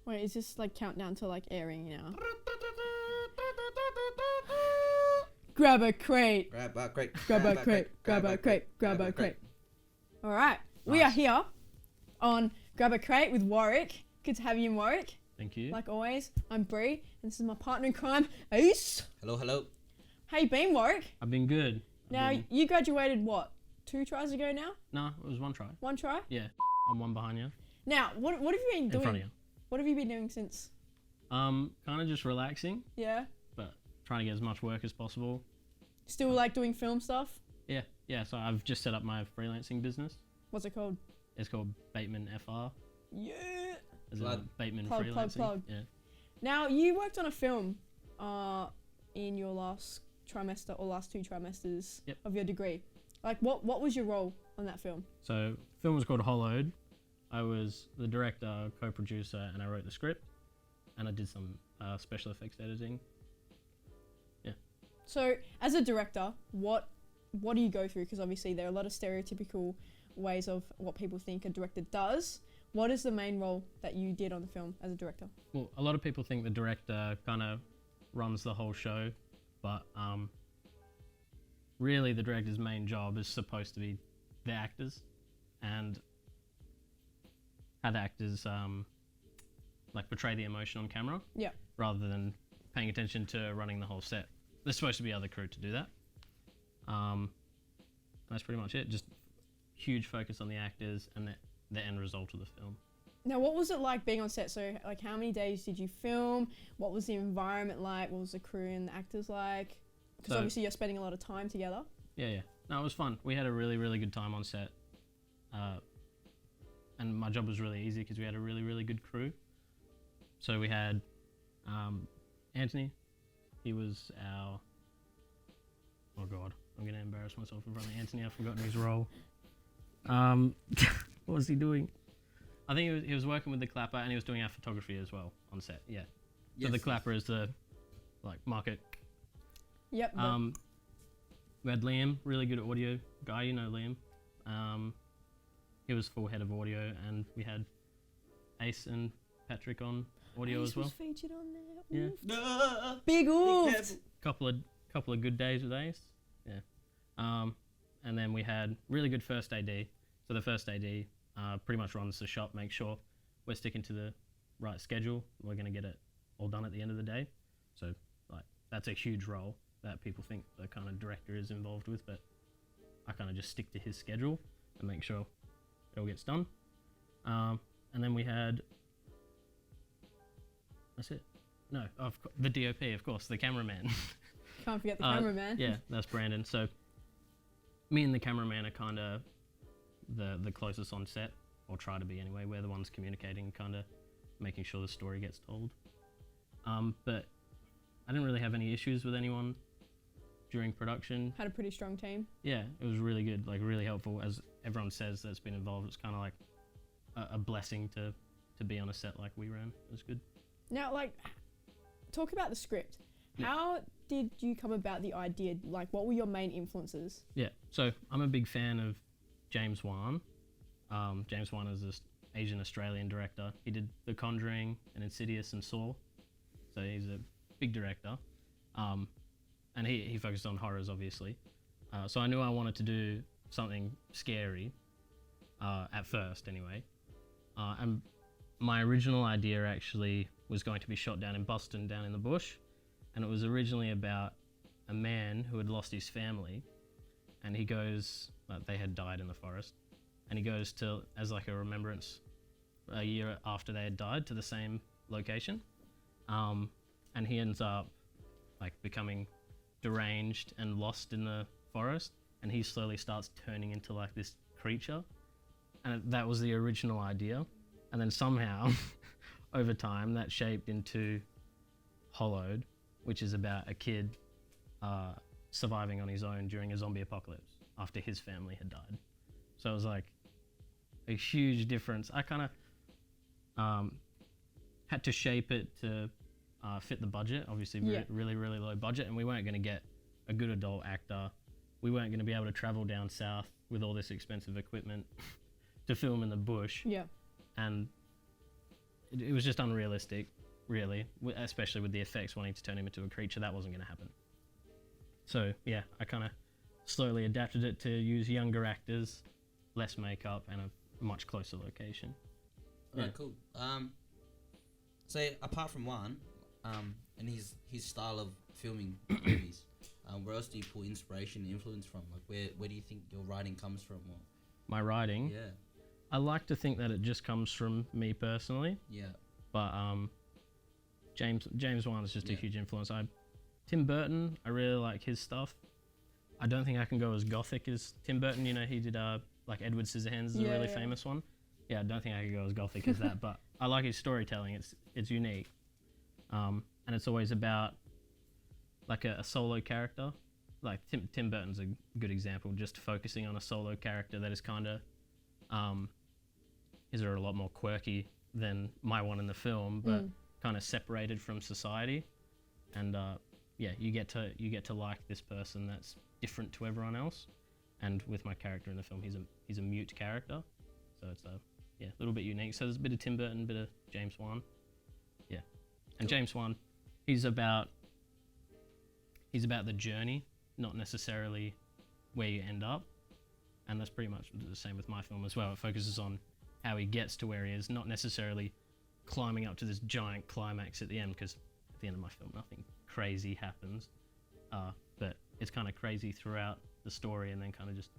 Wait, is this like countdown to like airing now? Grab a crate. Grab a crate. Grab a crate. Grab a crate. Grab a crate. All right, we are here on Grab a Crate with Warwick. Good to have you in Warwick. Thank you. Like always, I'm Bree, and this is my partner in crime, Ace. Hello, hello. How you been, Warwick? I've been good. Now, you graduated what? 2 tries ago now? No, it was one try. 1 try? Yeah, I'm one behind you. Now, what have you been doing? In front of you. What have you been doing since? Kind of just relaxing, Yeah? but trying to get as much work as possible. Still like doing film stuff? Yeah. So I've just set up my freelancing business. What's it called? It's called Bateman FR. Yeah! As Plug. in Bateman Plug, freelancing. plug. Yeah. Now, you worked on a film in your last trimester or last 2 trimesters of your degree. Like, what was your role on that film? So the film was called Hollowed. I was the director, co-producer, and I wrote the script, and I did some special effects editing. So, as a director, what do you go through? Because obviously there are a lot of stereotypical ways of what people think a director does. What is the main role that you did on the film as a director? Well, a lot of people think the director kind of runs the whole show, but really the director's main job is supposed to be the actors and how the actors like portray the emotion on camera. Yeah. Rather than paying attention to running the whole set. There's supposed to be other crew to do that. That's pretty much it. Just huge focus on the actors and the end result of the film. Now, what was it like being on set? So, like, how many days did you film? What was the environment like? What was the crew and the actors like? Because So- obviously you're spending a lot of time together. Yeah. No, it was fun. We had a really, really good time on set. And my job was really easy because we had a really, really good crew. So we had Anthony. He was our... Oh, God. I'm going to embarrass myself in front of Anthony. I've forgotten his role. What was he doing? I think he was working with the clapper and he was doing our photography as well on set. Yeah. So the clapper is the market. Yep. We had Liam, really good audio guy. You know Liam. He was full head of audio, and we had Ace and Patrick on audio Ace as well. was featured on there. Yeah. Oof. No. Big oof. Couple of good days with Ace. Yeah. And then we had really good first AD. So the first AD pretty much runs the shop, makes sure we're sticking to the right schedule. We're going to get it all done at the end of the day. So that's a huge role that people think the kind of director is involved with, but I kind of just stick to his schedule and make sure it all gets done. And then we had... That's it. No, the DOP, of course, the cameraman. Can't forget the cameraman. Yeah, that's Brandon. So me and the cameraman are kind of the closest on set, or try to be anyway. We're the ones communicating, kind of making sure the story gets told. But I didn't really have any issues with anyone during production. Had a pretty strong team. Yeah, it was really good, like really helpful. As everyone says that's been involved, it's kind of like a blessing to be on a set like we ran. It was good. Now, talk about the script. Yeah. How did you come about the idea? Like, what were your main influences? Yeah, so I'm a big fan of James Wan. James Wan is this Asian Australian director. He did The Conjuring and Insidious and Saw. So he's a big director. And he focused on horrors, obviously. So I knew I wanted to do something scary, at first anyway. And my original idea actually was going to be shot down in Boston, down in the bush. And it was originally about a man who had lost his family. And he goes, they had died in the forest. And he goes to, as like a remembrance, a year after they had died, to the same location. And he ends up becoming deranged and lost in the forest, and he slowly starts turning into this creature. And that was the original idea, and then somehow over time that shaped into Hollowed, which is about a kid surviving on his own during a zombie apocalypse after his family had died. So it was like a huge difference. I kind of had to shape it to fit the budget, obviously. Really, really low budget, and we weren't going to get a good adult actor. We weren't going to be able to travel down south with all this expensive equipment to film in the bush. Yeah. And it was just unrealistic, really, especially with the effects wanting to turn him into a creature. That wasn't going to happen. So yeah, I kind of slowly adapted it to use younger actors, less makeup, and a much closer location. Alright, cool. So apart from one, and his style of filming movies, where else do you pull inspiration and influence from? Like where do you think your writing comes from? Or, My writing, yeah, I like to think that it just comes from me personally, yeah, but James Wan is just a Yeah. huge influence. Tim Burton, I really like his stuff. I don't think I can go as gothic as Tim Burton. You know, he did like Edward Scissorhands is a really famous one. Yeah, I don't think I could go as gothic as that, but I like his storytelling. It's unique, and it's always about like a solo character. Like Tim Burton's a good example, just focusing on a solo character that is kind of is a lot more quirky than my one in the film, but kind of separated from society, and yeah, you get to like this person that's different to everyone else. And with my character in the film, he's a mute character, so it's a little bit unique. So there's a bit of Tim Burton, a bit of James Wan, yeah. And Cool. James Wan, he's about the journey, not necessarily where you end up. And that's pretty much the same with my film as well. It focuses on how he gets to where he is, not necessarily climbing up to this giant climax at the end, because at the end of my film, nothing crazy happens. But it's kind of crazy throughout the story and then kind of just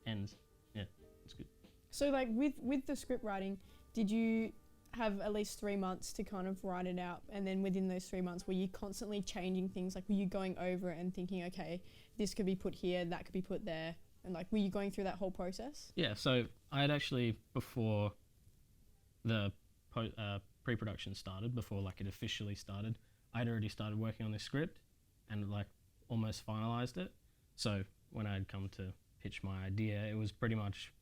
ends. Yeah, it's good. So like with the script writing, did you have at least 3 months to kind of write it out, and then within those 3 months were you constantly changing things? Like were you going over it and thinking, okay, this could be put here, that could be put there, and like were you going through that whole process? Yeah, so I had actually, before the pre-production started, before like it officially started, I'd already started working on this script and like almost finalized it. So when I'd come to pitch my idea, it was pretty much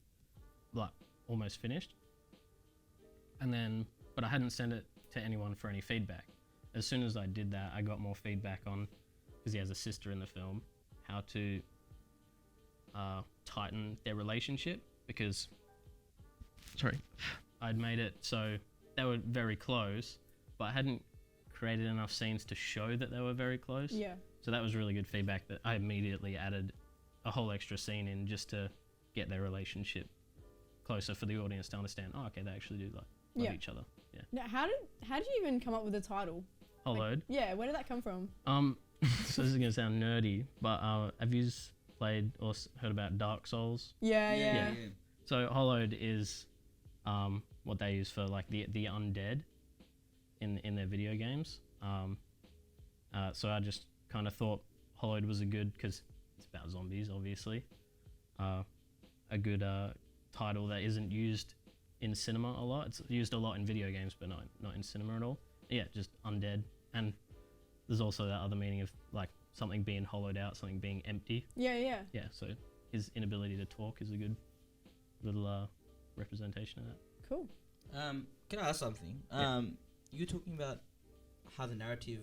like almost finished. And then, but I hadn't sent it to anyone for any feedback. As soon as I did that, I got more feedback on, because he has a sister in the film, how to tighten their relationship, because I'd made it so they were very close, but I hadn't created enough scenes to show that they were very close. Yeah. So that was really good feedback that I immediately added a whole extra scene in just to get their relationship closer for the audience to understand, oh, okay, they actually do like love each other. Yeah. Now, how did you even come up with the title? Hollowed. Yeah, where did that come from? So this is gonna sound nerdy, but have you played or heard about Dark Souls? Yeah. So Hollowed is what they use for like the undead in their video games. So I just kind of thought Hollowed was a good, because it's about zombies, obviously. A good title that isn't used in cinema a lot. It's used a lot in video games, but not in cinema at all. Yeah, just undead. And there's also that other meaning of like something being hollowed out, something being empty. Yeah. Yeah, so his inability to talk is a good little representation of that. Cool. Can I ask something? Yeah. You were talking about how the narrative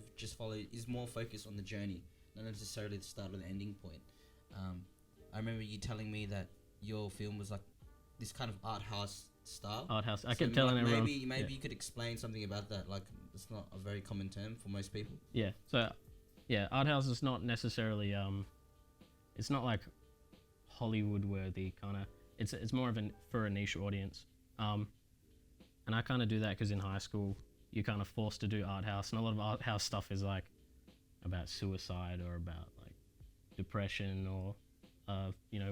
is more focused on the journey, not necessarily the start or the ending point. I remember you telling me that your film was like this kind of art house style. Art house. I So kept telling everyone. Maybe you could explain something about that. Like, it's not a very common term for most people. Yeah. So, yeah, art house is not necessarily it's not like Hollywood worthy kind of. It's more of for a niche audience. And I kind of do that because in high school you're kind of forced to do art house, and a lot of art house stuff is like about suicide or about like depression or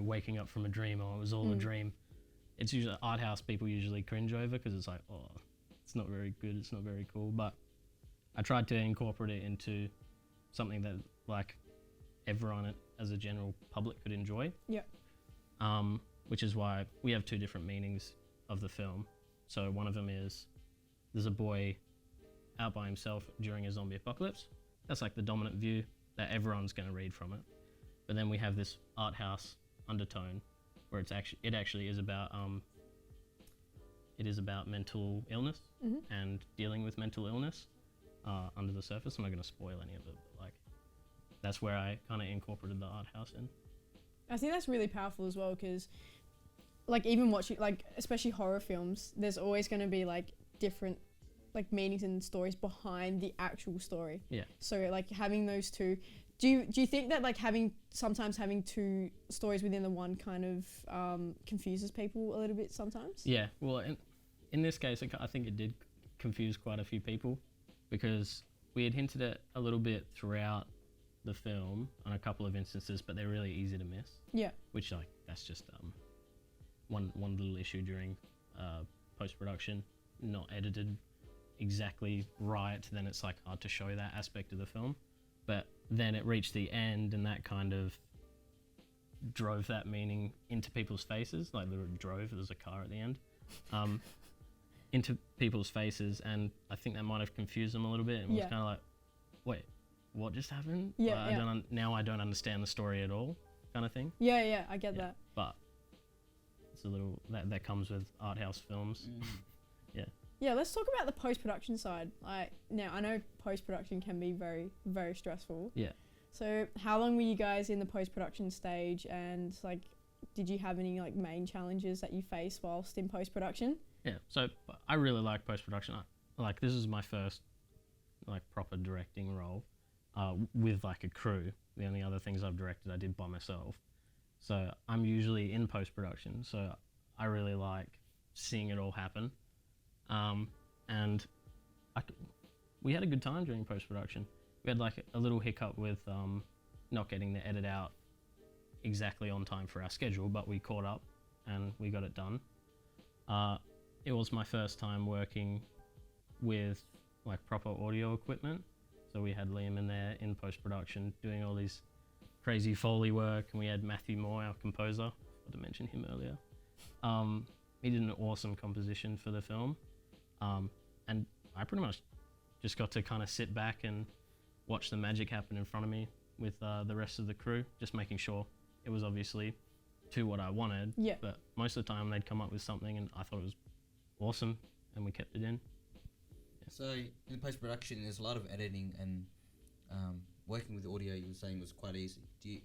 waking up from a dream, or it was all a dream. It's usually art house people usually cringe over because it's like, oh, it's not very good, it's not very cool. But I tried to incorporate it into something that like everyone as a general public could enjoy. Yeah. Which is why we have two different meanings of the film. So one of them is there's a boy out by himself during a zombie apocalypse. That's like the dominant view that everyone's going to read from it. But then we have this art house undertone where it actually is about mental illness and dealing with mental illness under the surface. I'm not going to spoil any of it, but like that's where I kind of incorporated the art house in. I think that's really powerful as well, because like even watching, like especially horror films, there's always going to be like different like meanings and stories behind the actual story. Yeah. So like having those two, do you think that like sometimes having two stories within the one kind of confuses people a little bit sometimes? Yeah, well, in this case, I think it did confuse quite a few people because we had hinted at a little bit throughout the film on a couple of instances, but they're really easy to miss. Yeah. Which like that's just one little issue during post-production, not edited exactly right. Then it's like hard to show that aspect of the film, but then it reached the end, and that kind of drove that meaning into people's faces. Like literally drove. There's a car at the end. Into people's faces, and I think that might have confused them a little bit. And was kind of like, wait, what just happened? Yeah, now I don't understand the story at all, kind of thing. Yeah, I get that. But it's a little that comes with art house films. Yeah, let's talk about the post-production side. Like now, I know post-production can be very, very stressful. Yeah. So how long were you guys in the post-production stage, and like, did you have any like main challenges that you faced whilst in post-production? Yeah, so I really like post-production. Like this is my first like proper directing role with like a crew. The only other things I've directed I did by myself. So I'm usually in post-production, so I really like seeing it all happen. And we had a good time during post-production. We had like a little hiccup with not getting the edit out exactly on time for our schedule, but we caught up and we got it done. It was my first time working with like proper audio equipment. So we had Liam in there in post-production doing all these crazy Foley work, and we had Matthew Moore, our composer. I forgot to mention him earlier. He did an awesome composition for the film. And I pretty much just got to kind of sit back and watch the magic happen in front of me with the rest of the crew, just making sure it was obviously to what I wanted. Yeah. But most of the time they'd come up with something and I thought it was awesome, and we kept it in. So in post-production, there's a lot of editing, and working with audio, you were saying, was quite easy.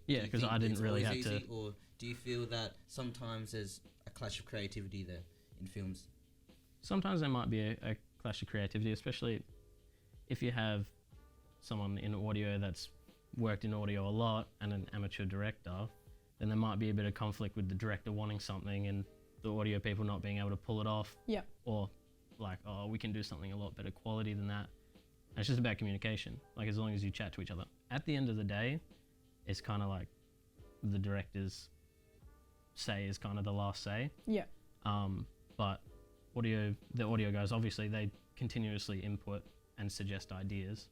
Yeah, because I didn't really have to. Or do you feel that sometimes there's a clash of creativity there in films? Sometimes there might be a clash of creativity, especially if you have someone in audio that's worked in audio a lot and an amateur director, then there might be a bit of conflict with the director wanting something and the audio people not being able to pull it off. Yeah. Or like, oh, we can do something a lot better quality than that. And it's just about communication. Like as long as you chat to each other. At the end of the day, it's kind of like the director's say is kind of the last say. Yeah. But the audio guys, obviously they continuously input and suggest ideas.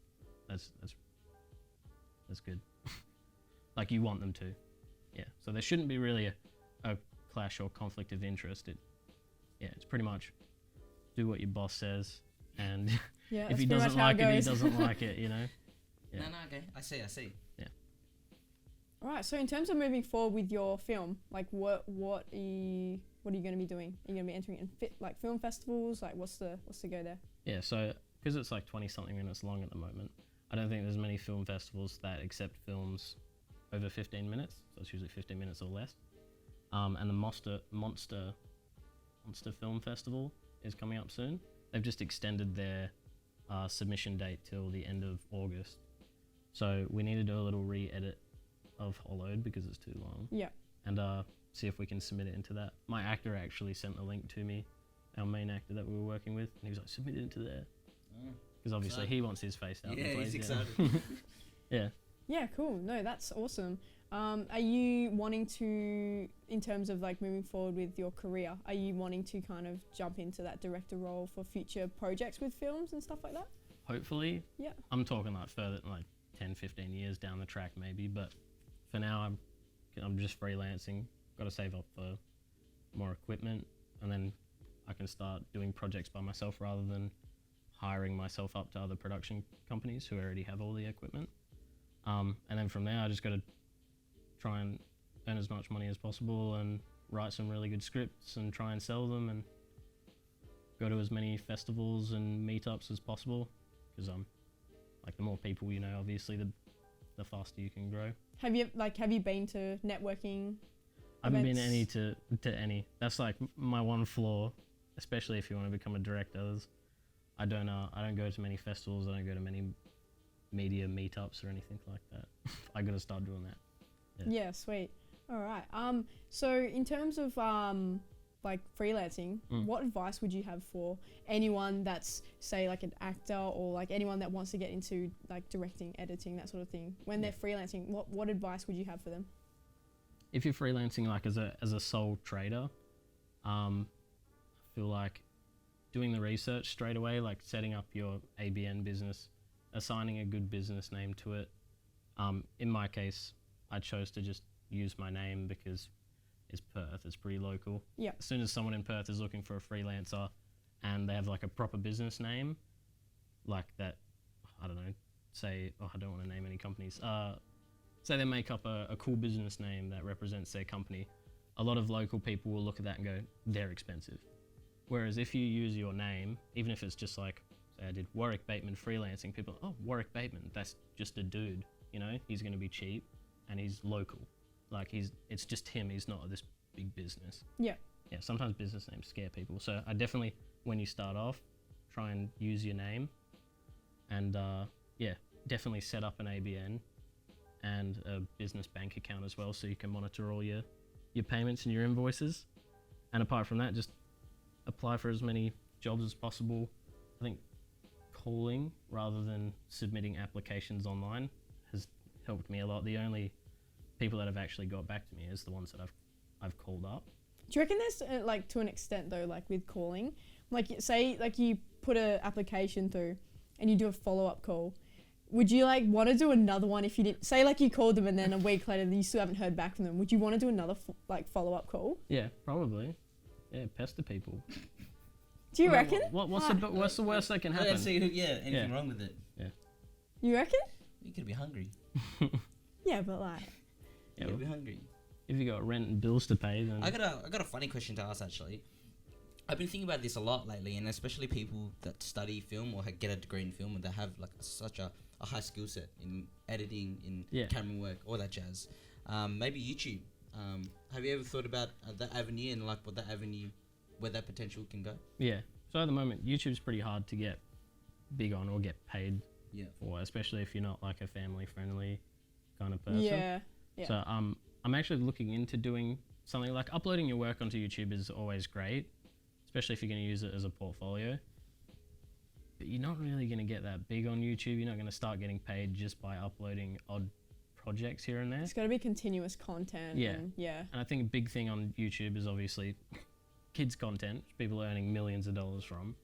That's good. Like you want them to. Yeah. So there shouldn't be really a clash or conflict of interest. It's pretty much do what your boss says, and if he doesn't like it, he doesn't like it, you know. Yeah. No, okay. I see. Yeah. All right. So in terms of moving forward with your film, like what are you going to be doing? Are you going to be entering in like film festivals? Like what's the go there? Yeah. So because it's like 20-something minutes long at the moment, I don't think there's many film festivals that accept films over 15 minutes. So it's usually 15 minutes or less. And the Monster Film Festival is coming up soon. They've just extended their submission date till the end of August. So we need to do a little re-edit of Hollowed because it's too long. Yeah. And see if we can submit it into that. My actor actually sent the link to me, our main actor that we were working with, and he was like, submit it into there. Because obviously he wants his face out. Yeah, he's excited. Yeah. Yeah, cool. No, that's awesome. Are you wanting to, in terms of like moving forward with your career, are you wanting to kind of jump into that director role for future projects with films and stuff like that? Hopefully. Yeah. I'm talking like further, like 10, 15 years down the track maybe, but for now I'm just freelancing. Got to save up for more equipment, and then I can start doing projects by myself rather than hiring myself up to other production companies who already have all the equipment. And then from there I just got to try and earn as much money as possible and write some really good scripts and try and sell them and go to as many festivals and meetups as possible, because like the more people you know, obviously the faster you can grow. Have you been to networking I haven't events? been to any. That's like my one flaw, especially if you want to become a director. I don't go to many festivals. I don't go to many media meetups or anything like that. I gotta start doing that. Yeah, sweet. All right. So in terms of like freelancing, what advice would you have for anyone that's, say, like an actor or like anyone that wants to get into like directing, editing, that sort of thing? When they're freelancing, what advice would you have for them? If you're freelancing like as a sole trader, I feel like doing the research straight away, like setting up your ABN business, assigning a good business name to it. In my case, I chose to just use my name because it's Perth, it's pretty local. Yeah. As soon as someone in Perth is looking for a freelancer and they have like a proper business name, like that, I don't know, say, I don't want to name any companies, say they make up a cool business name that represents their company, a lot of local people will look at that and go, they're expensive. Whereas if you use your name, even if it's just like, say I did Warwick Bateman freelancing, people, oh, Warwick Bateman, that's just a dude, you know, he's going to be cheap and he's local. Like it's just him, he's not this big business. Yeah. Yeah, sometimes business names scare people. So I definitely, when you start off, try and use your name and definitely set up an ABN and a business bank account as well so you can monitor all your payments and your invoices. And apart from that, just apply for as many jobs as possible. I think calling rather than submitting applications online has helped me a lot. The only people that have actually got back to me is the ones that I've called up. Do you reckon there's like to an extent though, like with calling, like say like you put a application through and you do a follow-up call, would you like want to do another one if you didn't, say like you called them and then a week later you still haven't heard back from them, would you want to do another like follow-up call? Yeah, probably. Yeah, pester people. Do you reckon? What's the worst that can happen? I don't see anything wrong with it. Yeah. You reckon? You could be hungry. Yeah, but like. You could be hungry. If you got rent and bills to pay, then I got a funny question to ask actually. I've been thinking about this a lot lately, and especially people that study film or get a degree in film and that have like such a high skill set in editing, in camera work, all that jazz. Maybe YouTube. Have you ever thought about that avenue and like where that potential can go? Yeah. So at the moment, YouTube's pretty hard to get big on or get paid for, especially if you're not like a family-friendly kind of person. Yeah. So I'm actually looking into doing something like uploading your work onto YouTube is always great, especially if you're going to use it as a portfolio. But you're not really going to get that big on YouTube. You're not going to start getting paid just by uploading odd projects here and there. It's got to be continuous content. Yeah. And I think a big thing on YouTube is obviously kids content, which people are earning millions of dollars from.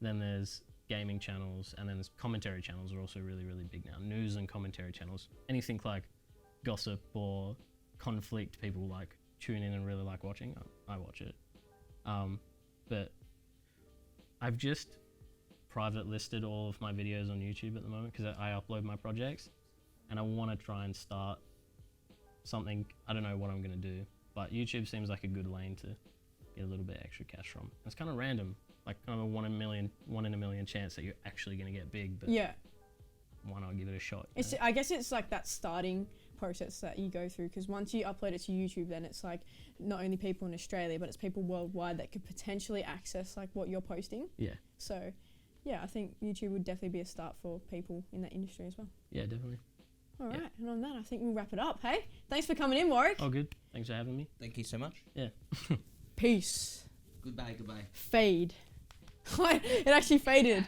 Then there's gaming channels, and then there's commentary channels are also really, really big now. News and commentary channels. Anything like gossip or conflict people like tune in and really like watching, I watch it. But I've just private listed all of my videos on YouTube at the moment because I upload my projects, and I want to try and start something. I don't know what I'm going to do, but YouTube seems like a good lane to get a little bit extra cash from. It's kind of random, like kind of a one in a million chance that you're actually going to get big, but why not give it a shot? I guess it's like that starting process that you go through, because once you upload it to YouTube, then it's like not only people in Australia, but it's people worldwide that could potentially access like what you're posting. Yeah. So yeah, I think YouTube would definitely be a start for people in that industry as well. Yeah, definitely. All right, and on that, I think we'll wrap it up. Hey, thanks for coming in, Warwick. Oh, good. Thanks for having me. Thank you so much. Yeah. Peace. Goodbye. Fade. It actually faded.